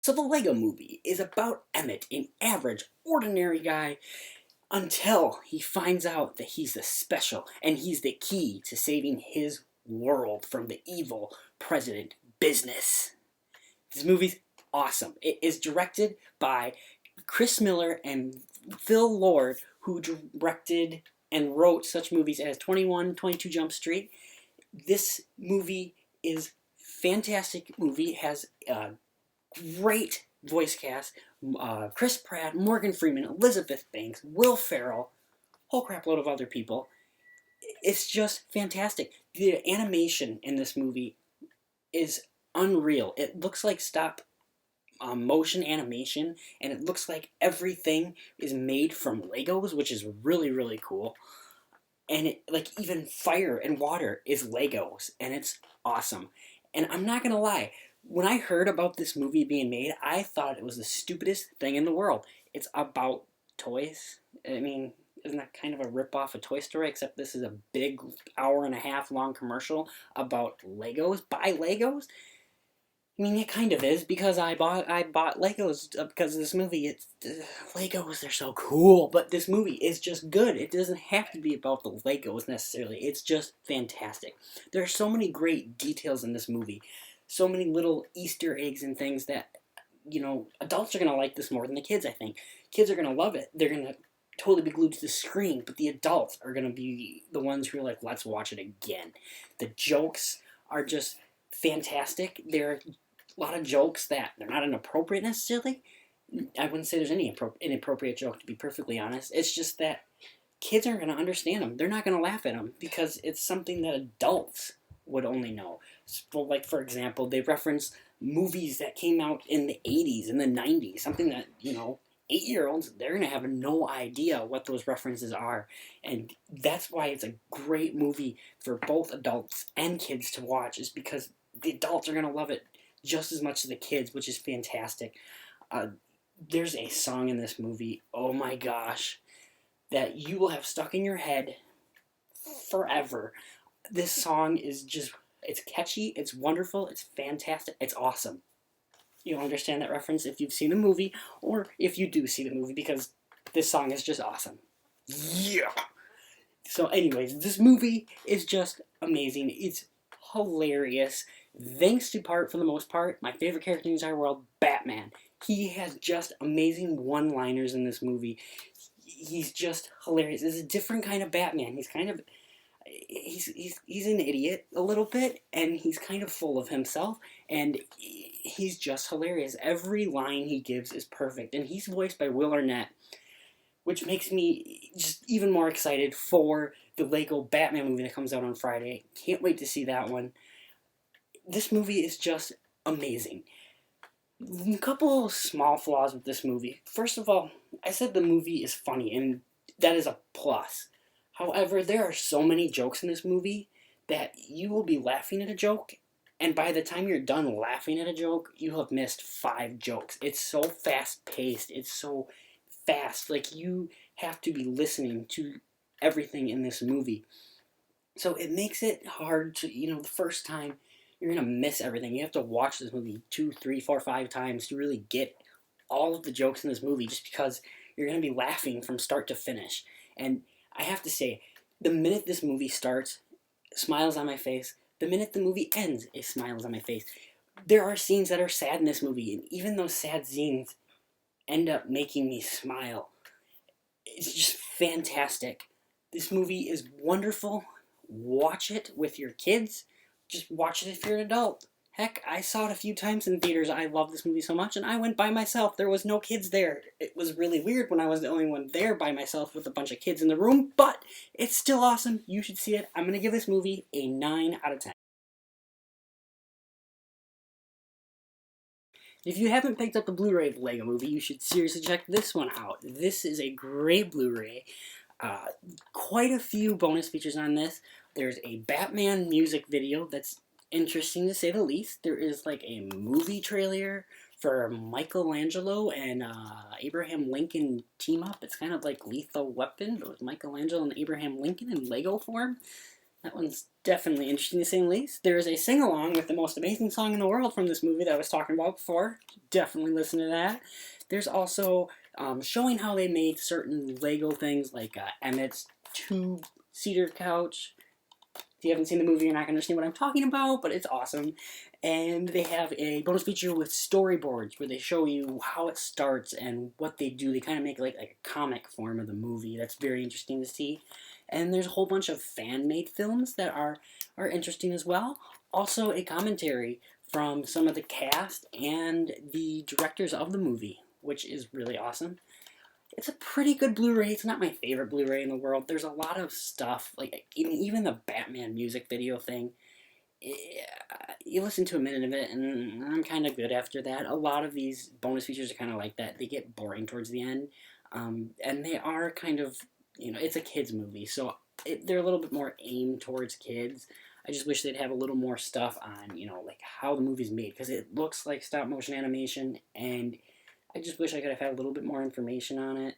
So the Lego Movie is about Emmett, an average, ordinary guy, until he finds out that he's the special and he's the key to saving his world from the evil President Business. This movie's awesome. It is directed by Chris Miller and Phil Lord, who directed and wrote such movies as 21, 22 Jump Street. This movie is fantastic movie. It has a great voice cast. Chris Pratt, Morgan Freeman, Elizabeth Banks, Will Ferrell, whole crap load of other people. It's just fantastic. The animation in this movie is unreal. It looks like stop motion animation, and it looks like everything is made from Legos, which is really, really cool. And it, like, even fire and water is Legos, and it's awesome. And I'm not gonna lie, when I heard about this movie being made, I thought it was the stupidest thing in the world. It's about toys. I mean, isn't that kind of a rip-off of Toy Story, except this is a big hour-and-a-half long commercial about Legos? Buy Legos? I mean, it kind of is, because I bought Legos because of this movie. It's Legos, they're so cool, but this movie is just good. It doesn't have to be about the Legos necessarily. It's just fantastic. There are so many great details in this movie, so many little Easter eggs and things that, you know, adults are going to like this more than the kids, I think. Kids are going to love it. They're going to totally be glued to the screen, but the adults are going to be the ones who are like, let's watch it again. The jokes are just fantastic. They're a lot of jokes that they're not inappropriate necessarily. I wouldn't say there's any inappropriate joke, to be perfectly honest. It's just that kids aren't going to understand them. They're not going to laugh at them because it's something that adults would only know. So, like, for example, they reference movies that came out in the 80s and the 90s, something that, you know, 8-year-olds, they're going to have no idea what those references are. And that's why it's a great movie for both adults and kids to watch, is because the adults are going to love it just as much as the kids, which is fantastic. There's a song in this movie, oh my gosh, that you will have stuck in your head forever. This song is just, it's catchy, it's wonderful, it's fantastic, it's awesome. You'll understand that reference if you've seen the movie, or if you do see the movie, because this song is just awesome. Yeah! So anyways, this movie is just amazing. It's hilarious. Thanks to part, for the most part, my favorite character in the entire world, Batman. He has just amazing one-liners in this movie. He's just hilarious. It's a different kind of Batman. He's kind of, he's an idiot a little bit, and he's kind of full of himself, and he's just hilarious. Every line he gives is perfect, and he's voiced by Will Arnett, which makes me just even more excited for the Lego Batman movie that comes out on Friday. Can't wait to see that one. This movie is just amazing. A couple of small flaws with this movie. First of all, I said the movie is funny, and that is a plus. However, there are so many jokes in this movie that you will be laughing at a joke, and by the time you're done laughing at a joke, you have missed 5 jokes. It's so fast-paced. It's so fast. Like, you have to be listening to everything in this movie. So it makes it hard to, you know, the first time, you're going to miss everything. You have to watch this movie 2, 3, 4, 5 times to really get all of the jokes in this movie, just because you're going to be laughing from start to finish. And I have to say, the minute this movie starts, smiles on my face. The minute the movie ends, it smiles on my face. There are scenes that are sad in this movie, and even those sad scenes end up making me smile. It's just fantastic. This movie is wonderful. Watch it with your kids. Just watch it if you're an adult. Heck, I saw it a few times in theaters. I love this movie so much, and I went by myself. There was no kids there. It was really weird when I was the only one there by myself with a bunch of kids in the room, but it's still awesome. You should see it. I'm going to give this movie a 9 out of 10. If you haven't picked up the Blu-ray of the Lego Movie, you should seriously check this one out. This is a great Blu-ray. Quite a few bonus features on this. There's a Batman music video that's interesting to say the least. There is like a movie trailer for Michelangelo and Abraham Lincoln team up. It's kind of like Lethal Weapon, but with Michelangelo and Abraham Lincoln in Lego form. That one's definitely interesting to say the least. There is a sing-along with the most amazing song in the world from this movie that I was talking about before. Definitely listen to that. There's also showing how they made certain Lego things like Emmett's two-seater couch. If you haven't seen the movie, you're not going to understand what I'm talking about, but it's awesome. And they have a bonus feature with storyboards where they show you how it starts and what they do. They kind of make like a comic form of the movie. That's very interesting to see. And there's a whole bunch of fan-made films that are interesting as well. Also, a commentary from some of the cast and the directors of the movie, which is really awesome. It's a pretty good Blu-ray. It's not my favorite Blu-ray in the world. There's a lot of stuff, like even the Batman music video thing. You listen to a minute of it, and I'm kind of good after that. A lot of these bonus features are kind of like that. They get boring towards the end, and they are kind of, it's a kids movie, so they're a little bit more aimed towards kids. I just wish they'd have a little more stuff on, like how the movie's made, because it looks like stop motion animation, and I just wish I could have had a little bit more information on it.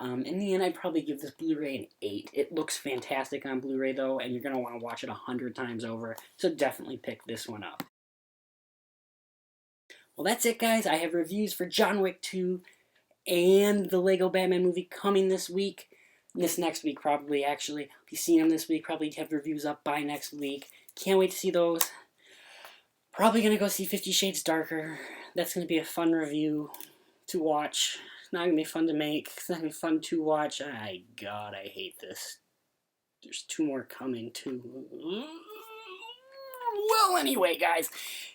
In the end, I'd probably give this Blu-ray an 8. It looks fantastic on Blu-ray, though, and you're going to want to watch it 100 times over, so definitely pick this one up. Well, that's it, guys. I have reviews for John Wick 2 and the Lego Batman movie coming this week. This next week, probably, actually. I'll be seeing them this week. Probably have reviews up by next week. Can't wait to see those. Probably going to go see 50 Shades Darker. That's going to be a fun review to watch. It's not going to be fun to make. It's not going to be fun to watch. God, I hate this. There's 2 more coming, too. Well, anyway, guys,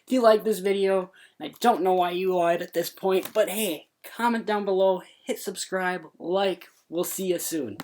if you like this video, I don't know why you would at this point, but hey, comment down below, hit subscribe, like, we'll see you soon.